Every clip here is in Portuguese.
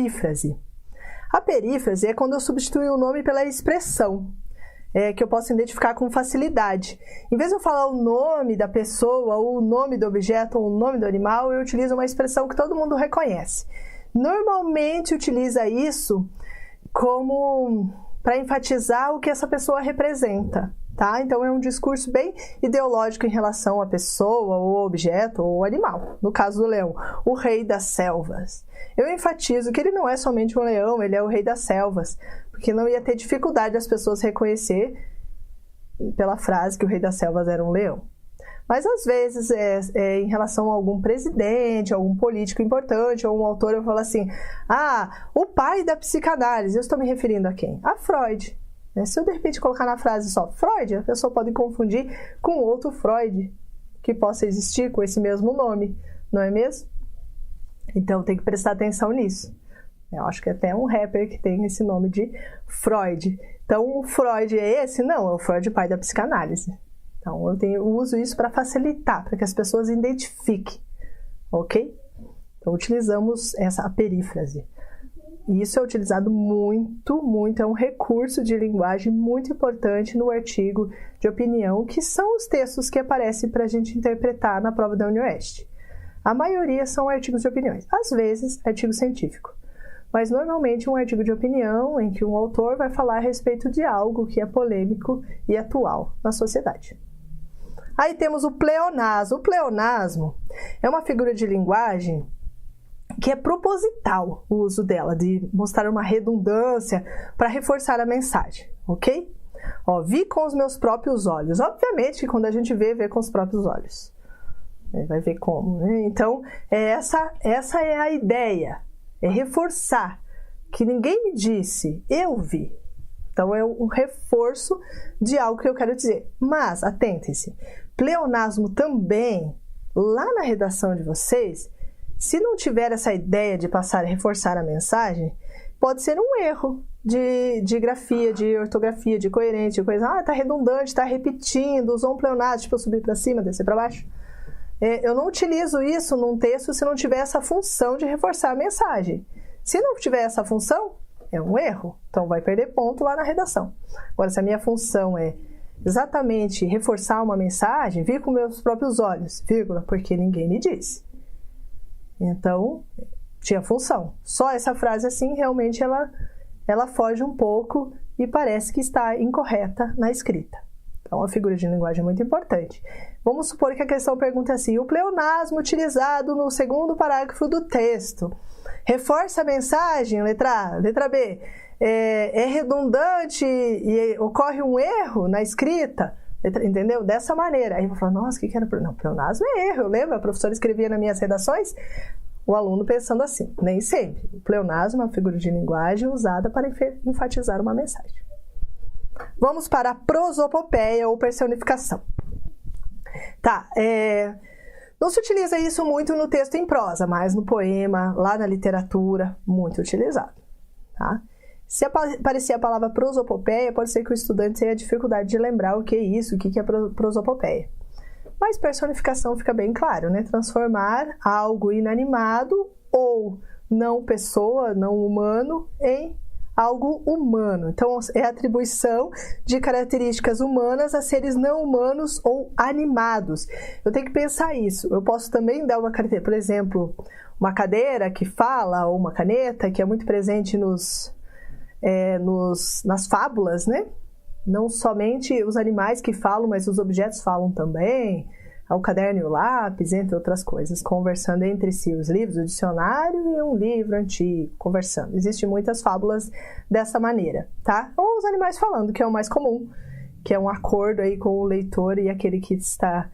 perífrase. A perífrase é quando eu substituo o nome pela expressão, que eu posso identificar com facilidade. Em vez de eu falar o nome da pessoa, ou o nome do objeto, ou o nome do animal, eu utilizo uma expressão que todo mundo reconhece. Normalmente utiliza isso como para enfatizar o que essa pessoa representa, tá? Então é um discurso bem ideológico em relação à pessoa, ou objeto, ou animal. No caso do leão, o rei das selvas. Eu enfatizo que ele não é somente um leão, ele é o rei das selvas, porque não ia ter dificuldade as pessoas reconhecer pela frase que o rei das selvas era um leão. Mas às vezes, em relação a algum presidente, algum político importante, ou um autor, eu falo assim, o pai da psicanálise, eu estou me referindo a quem? A Freud. Se eu de repente colocar na frase só Freud, a pessoa pode confundir com outro Freud que possa existir com esse mesmo nome, não é mesmo? Então tem que prestar atenção nisso. Eu acho que até um rapper que tem esse nome de Freud. Então o Freud é esse? Não, é o Freud pai da psicanálise. Então eu uso isso para facilitar, para que as pessoas identifiquem, ok? Então utilizamos a perífrase. E isso é utilizado muito, é um recurso de linguagem muito importante no artigo de opinião, que são os textos que aparecem para a gente interpretar na prova da UniOeste. A maioria são artigos de opiniões, às vezes artigo científico, mas normalmente um artigo de opinião em que um autor vai falar a respeito de algo que é polêmico e atual na sociedade. Aí temos o pleonasmo. O pleonasmo é uma figura de linguagem que é proposital o uso dela, de mostrar uma redundância para reforçar a mensagem, ok? Vi com os meus próprios olhos. Obviamente que quando a gente vê com os próprios olhos. Vai ver como, né? Então, essa é a ideia. É reforçar que ninguém me disse, eu vi. Então, é um reforço de algo que eu quero dizer. Mas, atentem-se, pleonasmo também, lá na redação de vocês, se não tiver essa ideia de passar e reforçar a mensagem, pode ser um erro de grafia, de ortografia, de coerente, de coisa, tá redundante, tá repetindo, usou um pleonasmo, tipo, eu subir para cima, descer para baixo. Eu não utilizo isso num texto se não tiver essa função de reforçar a mensagem. Se não tiver essa função, é um erro. Então, vai perder ponto lá na redação. Agora, se a minha função é exatamente reforçar uma mensagem, vi com meus próprios olhos, vírgula, porque ninguém me disse. Então, tinha função. Só essa frase assim, realmente, ela foge um pouco e parece que está incorreta na escrita. Então, a figura de linguagem é muito importante. Vamos supor que a questão pergunta assim, o pleonasmo utilizado no segundo parágrafo do texto reforça a mensagem, letra A, letra B, é redundante e ocorre um erro na escrita, entendeu? Dessa maneira. Aí eu vou falar, nossa, o que era? Não, pleonasmo é erro, eu lembro, a professora escrevia nas minhas redações, o aluno pensando assim, nem sempre. O pleonasmo é uma figura de linguagem usada para enfatizar uma mensagem. Vamos para a prosopopeia ou personificação. Tá, não se utiliza isso muito no texto em prosa, mas no poema, lá na literatura, muito utilizado. Tá? Se aparecer a palavra prosopopeia, pode ser que o estudante tenha dificuldade de lembrar o que é isso, o que é prosopopeia. Mas personificação fica bem claro, né? Transformar algo inanimado ou não pessoa, não humano, em algo humano. Então, é a atribuição de características humanas a seres não humanos ou animados. Eu tenho que pensar isso. Eu posso também dar uma característica, por exemplo, uma cadeira que fala, ou uma caneta, que é muito presente nas fábulas, né? Não somente os animais que falam, mas os objetos falam também. O caderno e o lápis, entre outras coisas, conversando entre si, os livros, o dicionário e um livro antigo, conversando. Existem muitas fábulas dessa maneira, tá? Ou os animais falando, que é o mais comum, que é um acordo aí com o leitor e aquele que está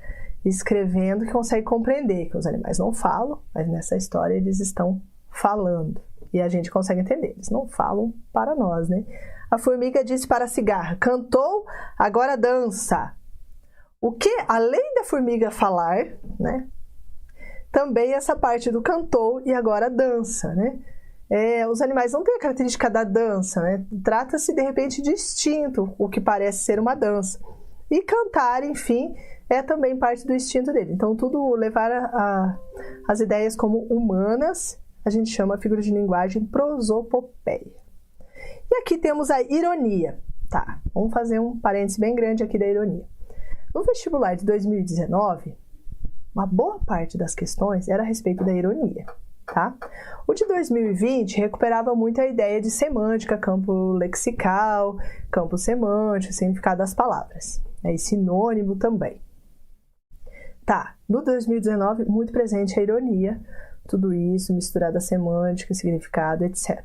escrevendo que consegue compreender que os animais não falam, mas nessa história eles estão falando. E a gente consegue entender, eles não falam para nós, né? A formiga disse para a cigarra, cantou, agora dança. O que, além da formiga falar, né, também essa parte do cantou e agora dança, né? Os animais não têm a característica da dança, né? Trata-se, de repente, de instinto, o que parece ser uma dança. E cantar, enfim, é também parte do instinto dele. Então, tudo levar as ideias como humanas a gente chama a figura de linguagem prosopopeia. E aqui temos a ironia. Tá, vamos fazer um parênteses bem grande aqui da ironia. No vestibular de 2019, uma boa parte das questões era a respeito da ironia, tá? O de 2020 recuperava muito a ideia de semântica, campo lexical, campo semântico, significado das palavras. E sinônimo também. Tá, no 2019, muito presente a ironia, tudo isso misturado a semântica, significado, etc.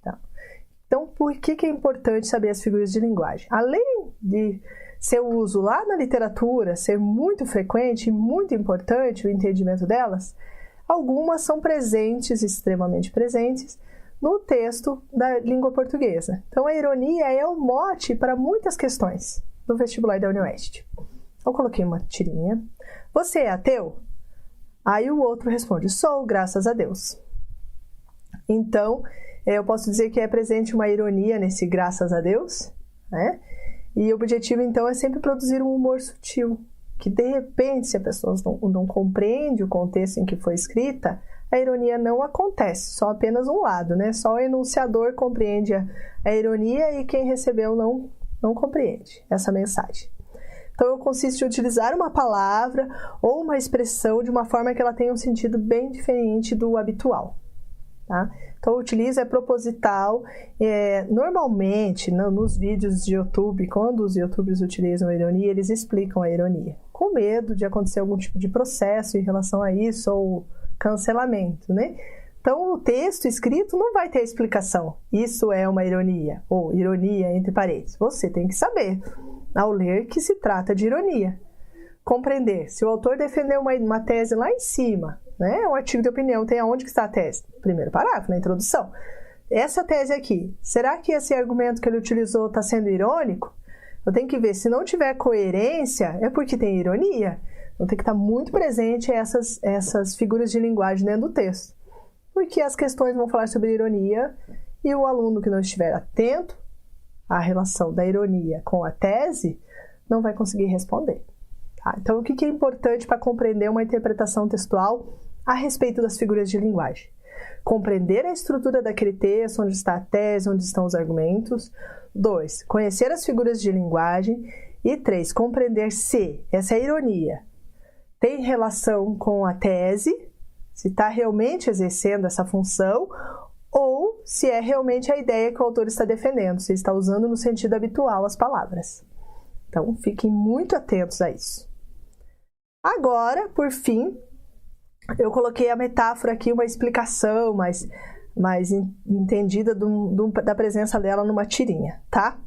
Tá? Então, por que é importante saber as figuras de linguagem? Além de seu uso lá na literatura ser muito frequente e muito importante o entendimento delas, algumas são presentes, extremamente presentes, no texto da língua portuguesa. Então, a ironia é o mote para muitas questões do vestibular da UniOeste. Eu coloquei uma tirinha. Você é ateu? Aí o outro responde, sou, graças a Deus. Então, eu posso dizer que é presente uma ironia nesse graças a Deus, né? E o objetivo, então, é sempre produzir um humor sutil, que, de repente, se a pessoa não compreende o contexto em que foi escrita, a ironia não acontece, só apenas um lado, né? Só o enunciador compreende a ironia e quem recebeu não compreende essa mensagem. Então, consiste em utilizar uma palavra ou uma expressão de uma forma que ela tenha um sentido bem diferente do habitual. Tá? Então, o utilizo é proposital. Normalmente, nos vídeos de YouTube, quando os YouTubers utilizam a ironia, eles explicam a ironia, com medo de acontecer algum tipo de processo em relação a isso ou cancelamento, né? Então, o texto escrito não vai ter explicação. Isso é uma ironia, ou ironia entre parênteses. Você tem que saber, ao ler, que se trata de ironia. Compreender. Se o autor defendeu uma tese lá em cima, né, um artigo de opinião, tem aonde que está a tese? Primeiro parágrafo, na introdução. Essa tese aqui, será que esse argumento que ele utilizou está sendo irônico? Eu tenho que ver, se não tiver coerência, é porque tem ironia. Então tem que estar muito presente essas figuras de linguagem dentro do texto. Porque as questões vão falar sobre ironia e o aluno que não estiver atento à relação da ironia com a tese não vai conseguir responder. Tá? Então, o que é importante para compreender uma interpretação textual a respeito das figuras de linguagem? Compreender a estrutura daquele texto, onde está a tese, onde estão os argumentos. 2. Conhecer as figuras de linguagem. E 3. Compreender se essa ironia tem relação com a tese, se está realmente exercendo essa função, ou se é realmente a ideia que o autor está defendendo, se está usando no sentido habitual as palavras. Então, fiquem muito atentos a isso. Agora, por fim, eu coloquei a metáfora aqui, uma explicação mais entendida da presença dela numa tirinha, tá?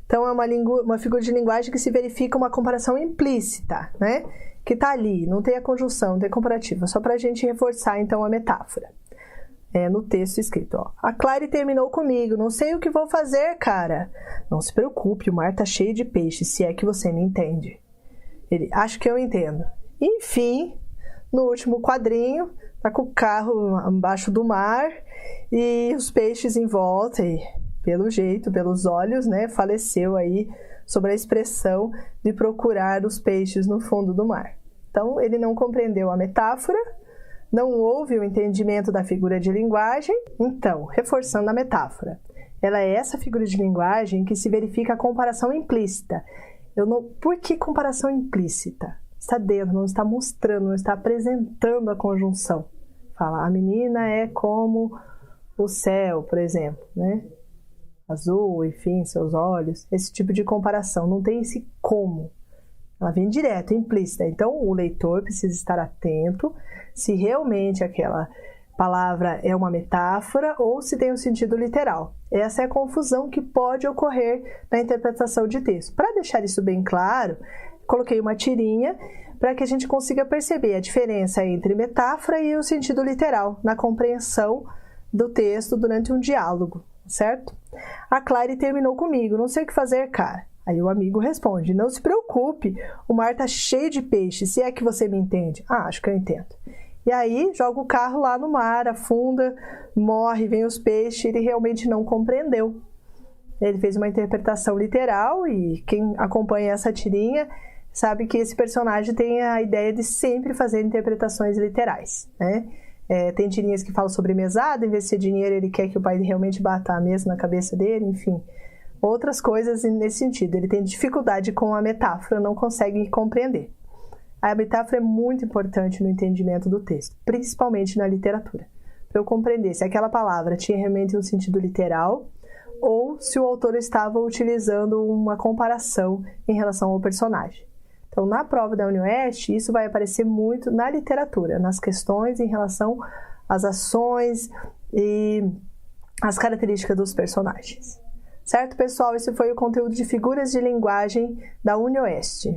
Então, é uma figura de linguagem que se verifica uma comparação implícita, né? Que está ali, não tem a conjunção, não tem comparativa, só para a gente reforçar, então, a metáfora. No texto escrito, ó. A Clary terminou comigo, não sei o que vou fazer, cara. Não se preocupe, o mar tá cheio de peixes, se é que você me entende. Ele, acho que eu entendo. Enfim, no último quadrinho, tá com o carro embaixo do mar e os peixes em volta e, pelo jeito, pelos olhos, né, faleceu aí sobre a expressão de procurar os peixes no fundo do mar. Então, ele não compreendeu a metáfora, não houve o entendimento da figura de linguagem. Então, reforçando a metáfora, ela é essa figura de linguagem que se verifica a comparação implícita. Por que comparação implícita? Está dentro, não está mostrando, não está apresentando a conjunção. Fala, a menina é como o céu, por exemplo, né? Azul, enfim, seus olhos. Esse tipo de comparação, não tem esse como. Ela vem direto, implícita. Então, o leitor precisa estar atento se realmente aquela palavra é uma metáfora ou se tem um sentido literal. Essa é a confusão que pode ocorrer na interpretação de texto. Para deixar isso bem claro, coloquei uma tirinha para que a gente consiga perceber a diferença entre metáfora e o sentido literal na compreensão do texto durante um diálogo, certo? A Clary terminou comigo, não sei o que fazer, cara. Aí o amigo responde, não se preocupe, o mar está cheio de peixes, se é que você me entende. Ah, acho que eu entendo. E aí joga o carro lá no mar, afunda, morre, vem os peixes, ele realmente não compreendeu. Ele fez uma interpretação literal e quem acompanha essa tirinha sabe que esse personagem tem a ideia de sempre fazer interpretações literais, né? Tem tirinhas que falam sobre mesada, em vez de ser dinheiro, ele quer que o pai realmente bata a mesa na cabeça dele, enfim. Outras coisas nesse sentido. Ele tem dificuldade com a metáfora, não consegue compreender. A metáfora é muito importante no entendimento do texto, principalmente na literatura. Para eu compreender se aquela palavra tinha realmente um sentido literal ou se o autor estava utilizando uma comparação em relação ao personagem. Então, na prova da UniOeste, isso vai aparecer muito na literatura, nas questões em relação às ações e às características dos personagens. Certo, pessoal? Esse foi o conteúdo de figuras de linguagem da UniOeste.